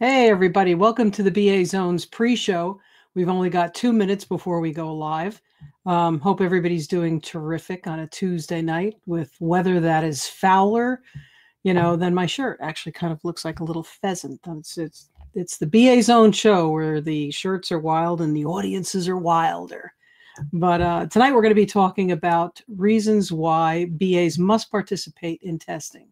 Hey, everybody. Welcome to the BA Zones pre-show. We've only got 2 minutes before we go live. Hope everybody's doing terrific on a Tuesday night with weather that is fouler, than my shirt. Actually kind of looks like a little pheasant. It's the BA Zone show where the shirts are wild and the audiences are wilder. But tonight we're going to be talking about reasons why BAs must participate in testing.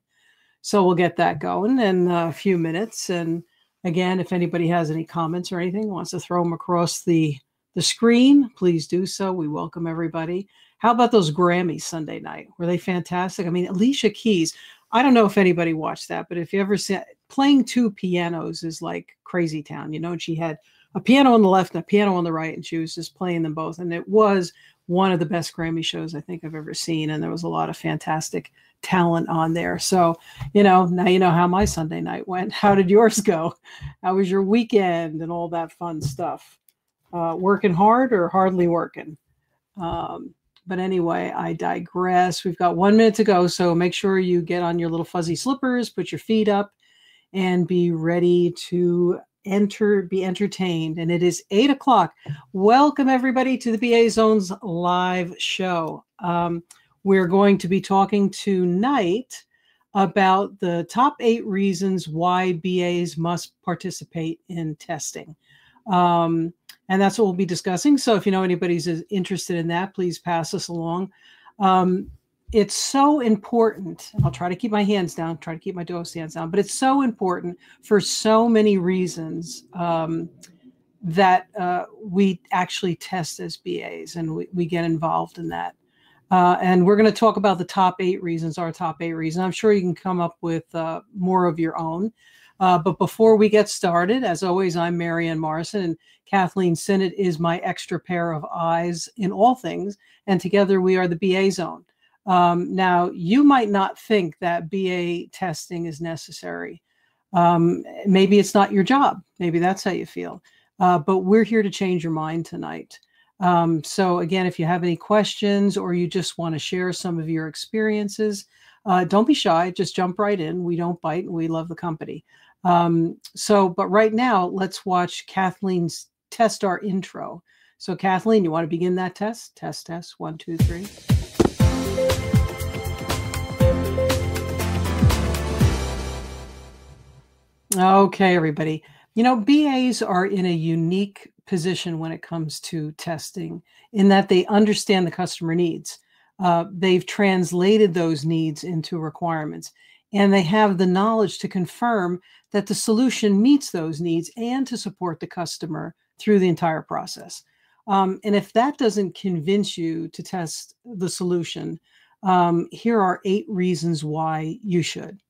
So we'll get that going in a few minutes. And again, if anybody has any comments or anything, wants to throw them across the screen, please do so. We welcome everybody. How about those Grammys Sunday night? Were they fantastic? I mean, Alicia Keys, I don't know if anybody watched that, but if you ever see playing two pianos is like crazy town, and she had a piano on the left and a piano on the right, and she was just playing them both. And it was one of the best Grammy shows I think I've ever seen. And there was a lot of fantastic talent on there. So, now you know how my Sunday night went. How did yours go? How was your weekend and all that fun stuff? Working hard or hardly working? But anyway, I digress. We've got 1 minute to go. So make sure you get on your little fuzzy slippers, put your feet up, and be ready to be entertained. And it is 8 o'clock. Welcome everybody to the BA Zones live show. We're going to be talking tonight about the top 8 reasons why BAs must participate in testing. And that's what we'll be discussing. So if you know anybody's interested in that, please pass us along. It's so important. I'll try to keep my hands down, try to keep my dog's hands down, but it's so important for so many reasons that we actually test as BAs and we get involved in that. And we're going to talk about the top 8 reasons, our top 8 reasons. I'm sure you can come up with more of your own. But before we get started, as always, I'm Marianne Morrison, and Kathleen Sinnott is my extra pair of eyes in all things. And together we are the BA Zone. Now, you might not think that BA testing is necessary. Maybe it's not your job. Maybe that's how you feel. But we're here to change your mind tonight. So again, if you have any questions or you just want to share some of your experiences, don't be shy. Just jump right in. We don't bite and we love the company. But right now, let's watch Kathleen's test our intro. So Kathleen, you want to begin that test? Test, 1, 2, 3. Okay, everybody. BAs are in a unique position when it comes to testing in that they understand the customer needs. They've translated those needs into requirements, and they have the knowledge to confirm that the solution meets those needs and to support the customer through the entire process. And if that doesn't convince you to test the solution, here are 8 reasons why you should,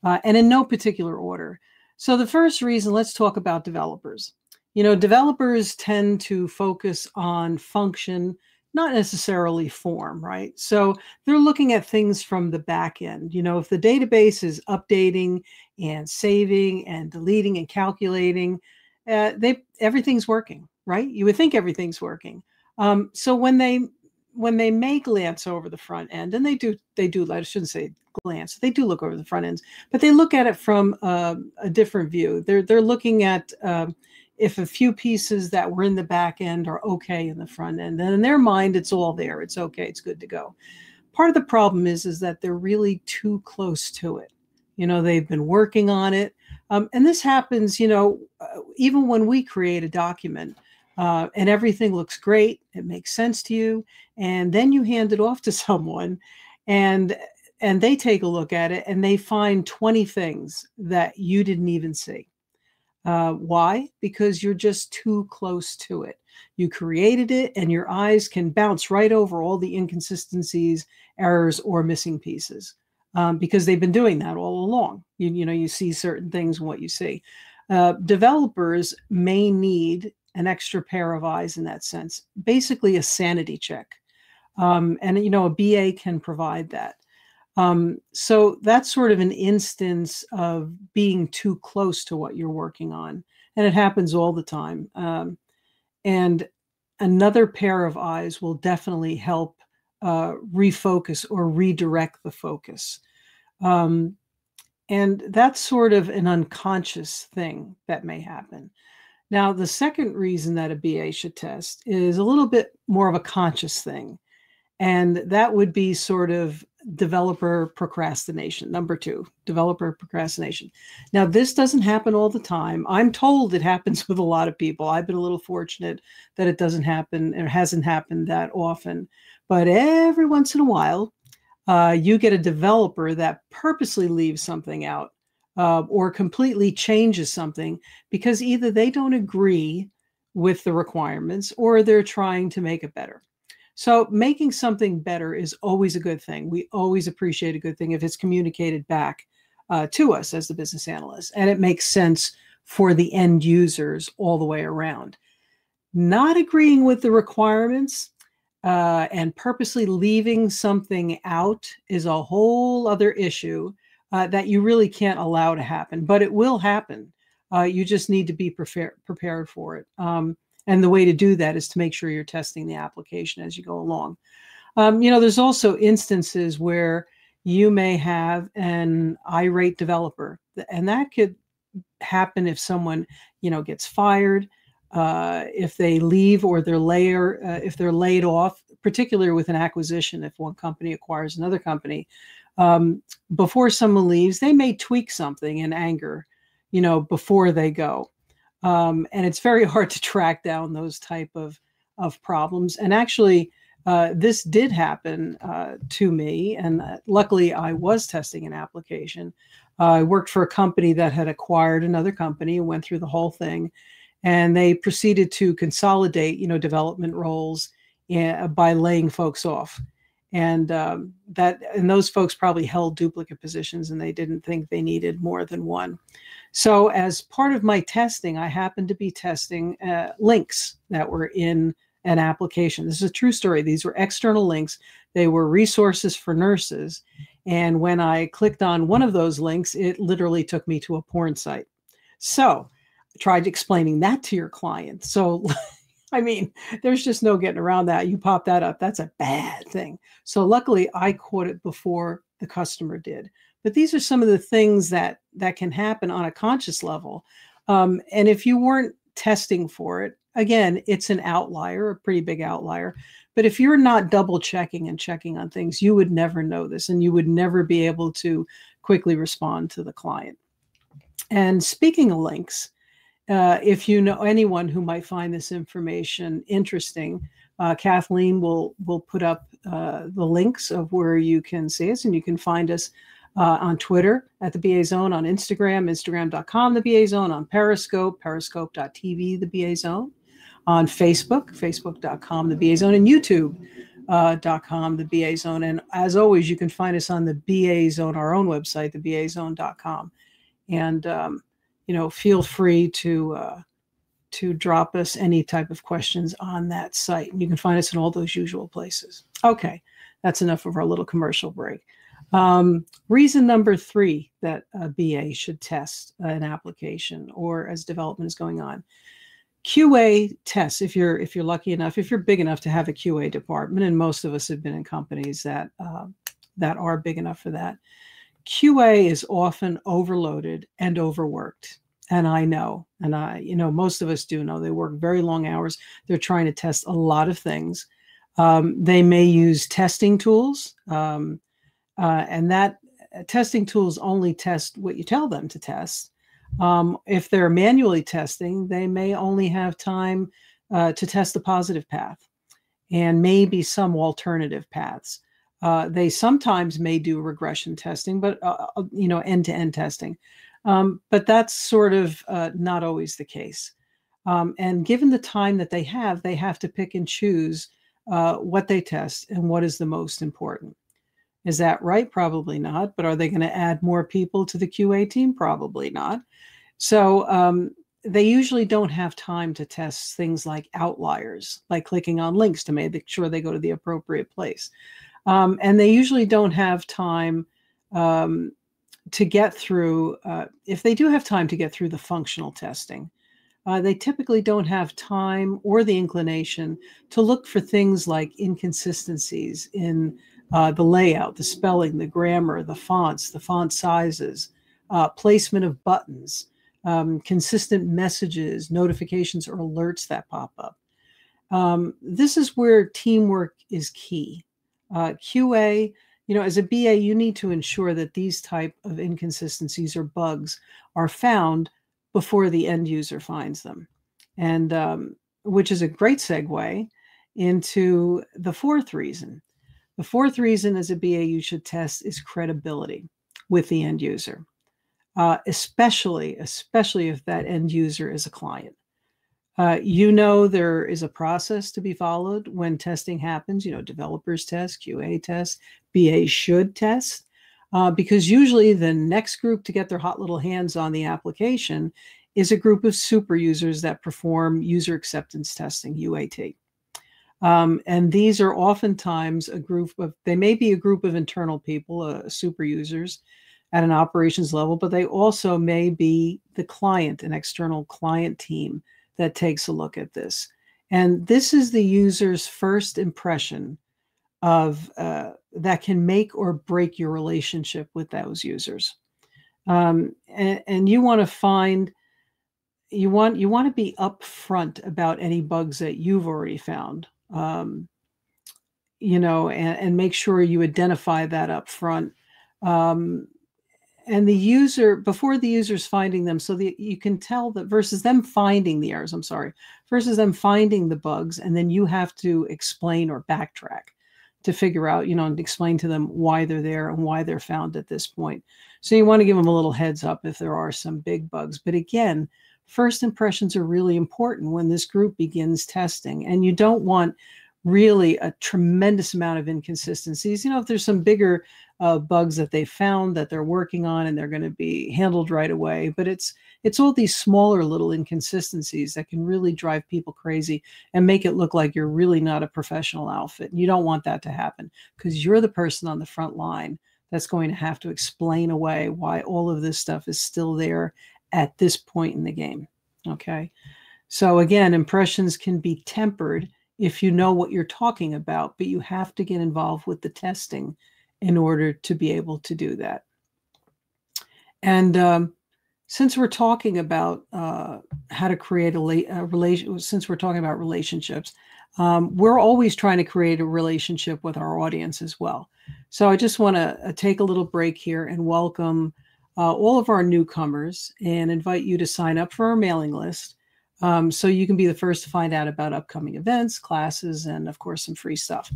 and in no particular order. So the first reason, let's talk about developers. Developers tend to focus on function, not necessarily form, right? So they're looking at things from the back end. If the database is updating and saving and deleting and calculating, everything's working, right? You would think everything's working. So when they may glance over the front end, and they do, I shouldn't say glance, they do look over the front ends, but they look at it from a different view. They're looking at if a few pieces that were in the back end are okay in the front end, then in their mind, it's all there. It's okay. It's good to go. Part of the problem is that they're really too close to it. They've been working on it. And this happens, even when we create a document and everything looks great, it makes sense to you. And then you hand it off to someone and they take a look at it and they find 20 things that you didn't even see. Why? Because you're just too close to it. You created it and your eyes can bounce right over all the inconsistencies, errors, or missing pieces because they've been doing that all along. You see certain things in what you see. Developers may need an extra pair of eyes in that sense, basically a sanity check. And a BA can provide that. So that's sort of an instance of being too close to what you're working on. And it happens all the time. And another pair of eyes will definitely help refocus or redirect the focus. And that's sort of an unconscious thing that may happen. Now, the second reason that a BA should test is a little bit more of a conscious thing. And that would be sort of developer procrastination. Number two, developer procrastination. Now, this doesn't happen all the time. I'm told it happens with a lot of people. I've been a little fortunate that it doesn't happen or hasn't happened that often. But every once in a while, you get a developer that purposely leaves something out or completely changes something because either they don't agree with the requirements or they're trying to make it better. So making something better is always a good thing. We always appreciate a good thing if it's communicated back to us as the business analyst, and it makes sense for the end users all the way around. Not agreeing with the requirements and purposely leaving something out is a whole other issue that you really can't allow to happen, but it will happen. You just need to be prepared for it. And the way to do that is to make sure you're testing the application as you go along. There's also instances where you may have an irate developer, and that could happen if someone, gets fired, if they leave or if they're laid off, particularly with an acquisition. If one company acquires another company, before someone leaves, they may tweak something in anger, before they go. And it's very hard to track down those type of problems. And actually, this did happen to me. And luckily, I was testing an application. I worked for a company that had acquired another company and went through the whole thing. And they proceeded to consolidate, development roles by laying folks off. And those folks probably held duplicate positions, and they didn't think they needed more than one. So as part of my testing, I happened to be testing links that were in an application. This is a true story. These were external links. They were resources for nurses. And when I clicked on one of those links, it literally took me to a porn site. So I tried explaining that to your client. So I mean, there's just no getting around that. You pop that up, that's a bad thing. So luckily, I caught it before the customer did. But these are some of the things that can happen on a conscious level. And if you weren't testing for it, again, it's an outlier, a pretty big outlier. But if you're not double checking and checking on things, you would never know this, and you would never be able to quickly respond to the client. And speaking of links, if you know anyone who might find this information interesting, Kathleen will put up the links of where you can see us, and you can find us on Twitter at the BA Zone, on Instagram, Instagram.com, the BA Zone, on Periscope, Periscope.tv, the BA Zone, on Facebook, Facebook.com, the BA Zone, and YouTube.com, the BA Zone. And as always, you can find us on the BA Zone, our own website, the BAZone.com. And feel free to drop us any type of questions on that site. You can find us in all those usual places. Okay, that's enough of our little commercial break. Reason number 3 that a BA should test an application or as development is going on. QA tests, if you're lucky enough, if you're big enough to have a QA department, and most of us have been in companies that are big enough for that. QA is often overloaded and overworked. And I know, most of us do know they work very long hours. They're trying to test a lot of things. They may use testing tools, and that testing tools only test what you tell them to test. If they're manually testing, they may only have time to test the positive path and maybe some alternative paths. They sometimes may do regression testing, but end-to-end testing. But that's sort of not always the case. And given the time that they have to pick and choose what they test and what is the most important. Is that right? Probably not. But are they going to add more people to the QA team? Probably not. So they usually don't have time to test things like outliers, like clicking on links to make sure they go to the appropriate place. And they usually don't have time to get through, if they do have time to get through the functional testing, they typically don't have time or the inclination to look for things like inconsistencies in the layout, the spelling, the grammar, the fonts, the font sizes, placement of buttons, consistent messages, notifications, or alerts that pop up. This is where teamwork is key. QA, as a BA, you need to ensure that these type of inconsistencies or bugs are found before the end user finds them. And which is a great segue into the fourth reason. The fourth reason as a BA you should test is credibility with the end user, especially if that end user is a client. There is a process to be followed when testing happens. Developers test, QA test, BA should test, because usually the next group to get their hot little hands on the application is a group of super users that perform user acceptance testing, UAT. And these are oftentimes they may be a group of internal people, super users at an operations level, but they also may be the client, an external client team that takes a look at this. And this is the user's first impression of that can make or break your relationship with those users. And you want to be upfront about any bugs that you've already found, and make sure you identify that up front. And the user, before the user's finding them, so that you can tell that versus them finding the errors, versus them finding the bugs, and then you have to explain or backtrack to figure out, and explain to them why they're there and why they're found at this point. So you want to give them a little heads up if there are some big bugs. But again, first impressions are really important when this group begins testing, and you don't want really a tremendous amount of inconsistencies. If there's some bigger bugs that they found that they're working on and they're going to be handled right away, but it's all these smaller little inconsistencies that can really drive people crazy and make it look like you're really not a professional outfit. And you don't want that to happen, because you're the person on the front line that's going to have to explain away why all of this stuff is still there at this point in the game. Okay. So again, impressions can be tempered if you know what you're talking about, but you have to get involved with the testing in order to be able to do that. And since we're talking about how to create a relation, since we're talking about relationships, we're always trying to create a relationship with our audience as well. So I just want to take a little break here and welcome all of our newcomers and invite you to sign up for our mailing list. So you can be the first to find out about upcoming events, classes, and of course, some free stuff.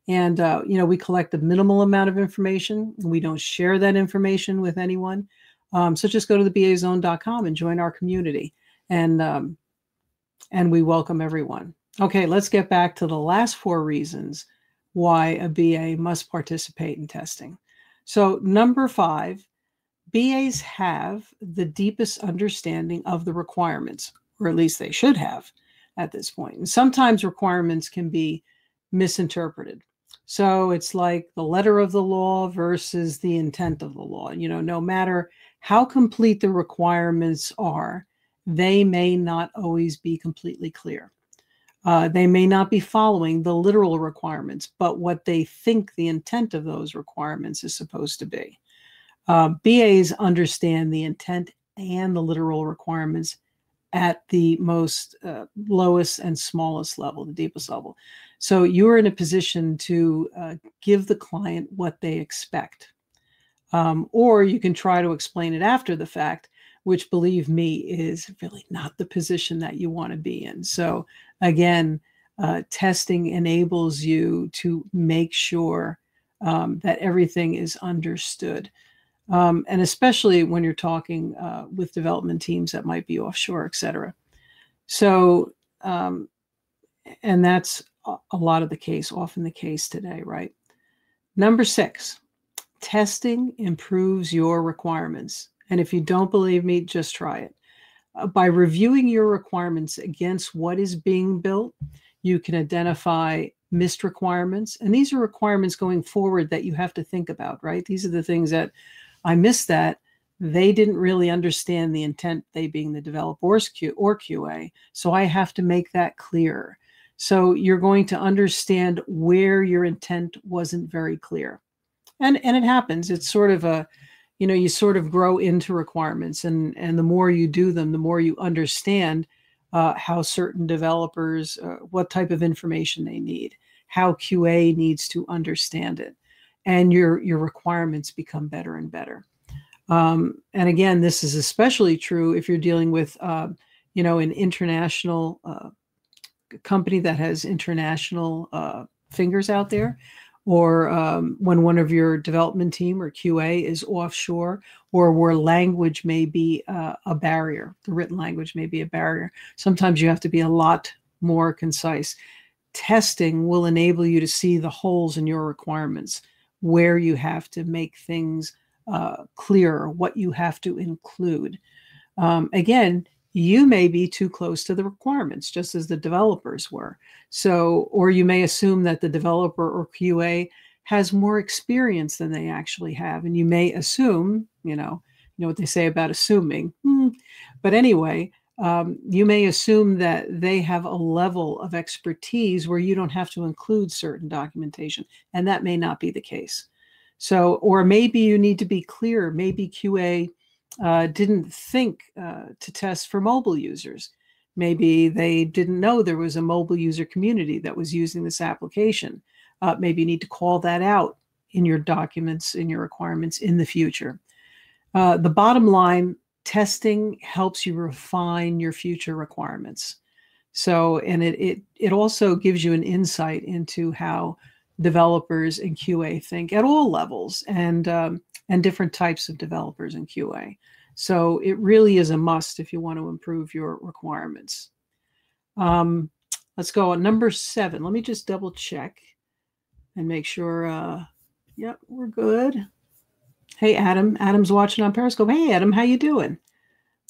And, we collect a minimal amount of information. We don't share that information with anyone. So just go to thebazone.com and join our community. And we welcome everyone. Okay, let's get back to the last 4 reasons why a BA must participate in testing. So number 5, BAs have the deepest understanding of the requirements, or at least they should have at this point. And sometimes requirements can be misinterpreted. So it's like the letter of the law versus the intent of the law. No matter how complete the requirements are, they may not always be completely clear. They may not be following the literal requirements, but what they think the intent of those requirements is supposed to be. BAs understand the intent and the literal requirements at the most lowest and smallest level, the deepest level. So you're in a position to give the client what they expect. Or you can try to explain it after the fact, which, believe me, is really not the position that you want to be in. So again, testing enables you to make sure that everything is understood. And especially when you're talking with development teams that might be offshore, et cetera. So, and that's a lot of the case, often the case today, right? Number 6, testing improves your requirements. And if you don't believe me, just try it. By reviewing your requirements against what is being built, you can identify missed requirements. And these are requirements going forward that you have to think about, right? These are the things that I missed that. They didn't really understand the intent, they being the developer or QA. So I have to make that clear. So you're going to understand where your intent wasn't very clear. And it happens. It's sort of a, you sort of grow into requirements, and the more you do them, the more you understand how certain developers, what type of information they need, how QA needs to understand it, and your requirements become better and better. And again, this is especially true if you're dealing with, an international company that has international fingers out there, or when one of your development team or QA is offshore, or where language may be a barrier. The written language may be a barrier. Sometimes you have to be a lot more concise. Testing will enable you to see the holes in your requirements, where you have to make things clearer, what you have to include. Again, you may be too close to the requirements, just as the developers were. So, or you may assume that the developer or QA has more experience than they actually have. And you may assume, you know what they say about assuming. But anyway, you may assume that they have a level of expertise where you don't have to include certain documentation, and that may not be the case. So, or maybe you need to be clear. Maybe QA didn't think to test for mobile users. Maybe they didn't know there was a mobile user community that was using this application. Maybe you need to call that out in your documents, in your requirements in the future. The bottom line, testing helps you refine your future requirements. So, and it also gives you an insight into how developers and QA think at all levels, and different types of developers in QA. So it really is a must if you want to improve your requirements. Let's go on number 7. Let me just double check and make sure. Yep, we're good. Hey, Adam. Adam's watching on Periscope. Hey, Adam, how you doing?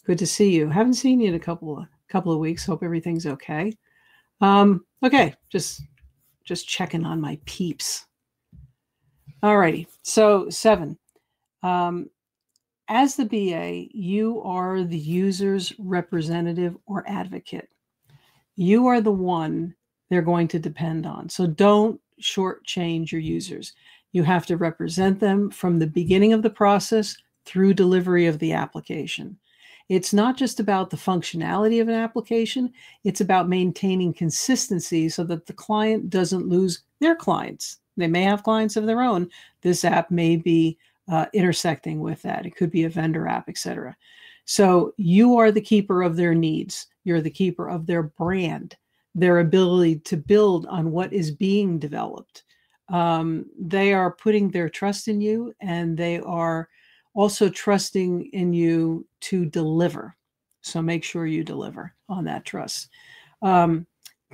Good to see you. Haven't seen you in a couple of weeks. Hope everything's okay. Okay, just checking on my peeps. All righty. So 7. As the BA, you are the user's representative or advocate. You are the one they're going to depend on. So don't shortchange your users. You have to represent them from the beginning of the process through delivery of the application. It's not just about the functionality of an application. It's about maintaining consistency so that the client doesn't lose their clients. They may have clients of their own. This app may be intersecting with that. It could be a vendor app, etc. So you are the keeper of their needs. You're the keeper of their brand, their ability to build on what is being developed. They are putting their trust in you, and they are also trusting in you to deliver. So make sure you deliver on that trust.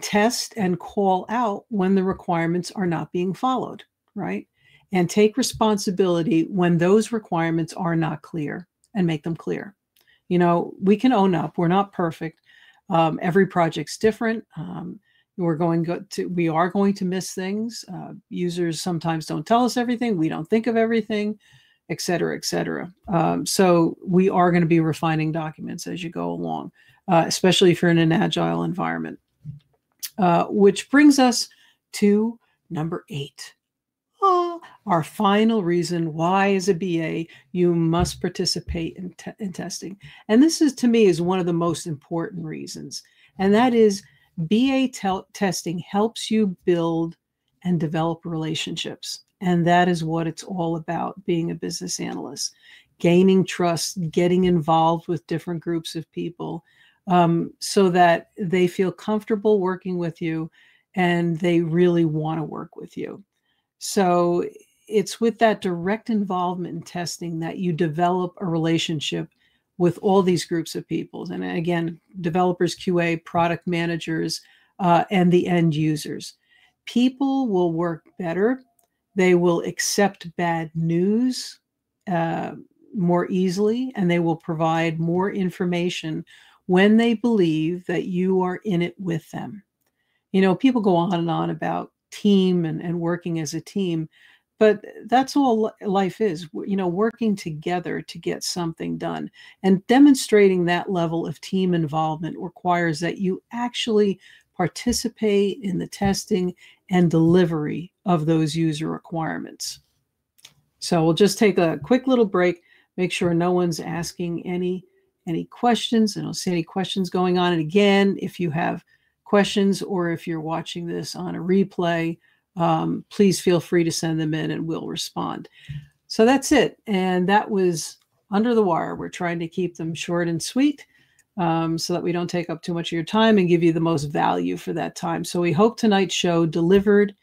Test and call out when the requirements are not being followed, right? And take responsibility when those requirements are not clear, and make them clear. We can own up. We're not perfect. Every project's different. We are going to miss things. Users sometimes don't tell us everything. We don't think of everything, et cetera, et cetera. So we are going to be refining documents as you go along, especially if you're in an agile environment. Which brings us to number 8. Our final reason why, as a BA, you must participate in testing. And this is, to me, is one of the most important reasons. And that is BA testing helps you build and develop relationships. And that is what it's all about, being a business analyst. Gaining trust, getting involved with different groups of people, so that they feel comfortable working with you and they really want to work with you. So it's with that direct involvement in testing that you develop a relationship with all these groups of people. And again, developers, QA, product managers, and the end users. People will work better. They will accept bad news more easily, and they will provide more information when they believe that you are in it with them. People go on and on about team and working as a team, but that's all life is, working together to get something done. And demonstrating that level of team involvement requires that you actually participate in the testing and delivery of those user requirements. So we'll just take a quick little break, make sure no one's asking any questions. I don't see any questions going on. And again, if you have questions or if you're watching this on a replay, please feel free to send them in and we'll respond. So that's it. And that was Under the Wire. We're trying to keep them short and sweet so that we don't take up too much of your time and give you the most value for that time. So we hope tonight's show delivered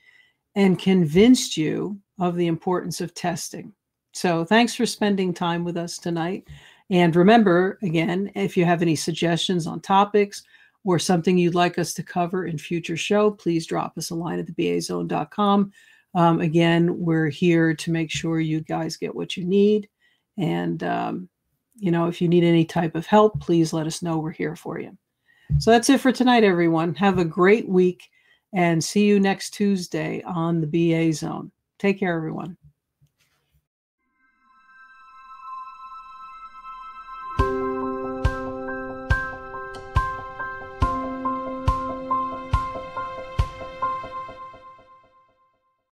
and convinced you of the importance of testing. So thanks for spending time with us tonight. And remember, again, if you have any suggestions on topics or something you'd like us to cover in future show, please drop us a line at thebazone.com. Again, we're here to make sure you guys get what you need. And, if you need any type of help, please let us know. We're here for you. So that's it for tonight, everyone. Have a great week and see you next Tuesday on the BA Zone. Take care, everyone.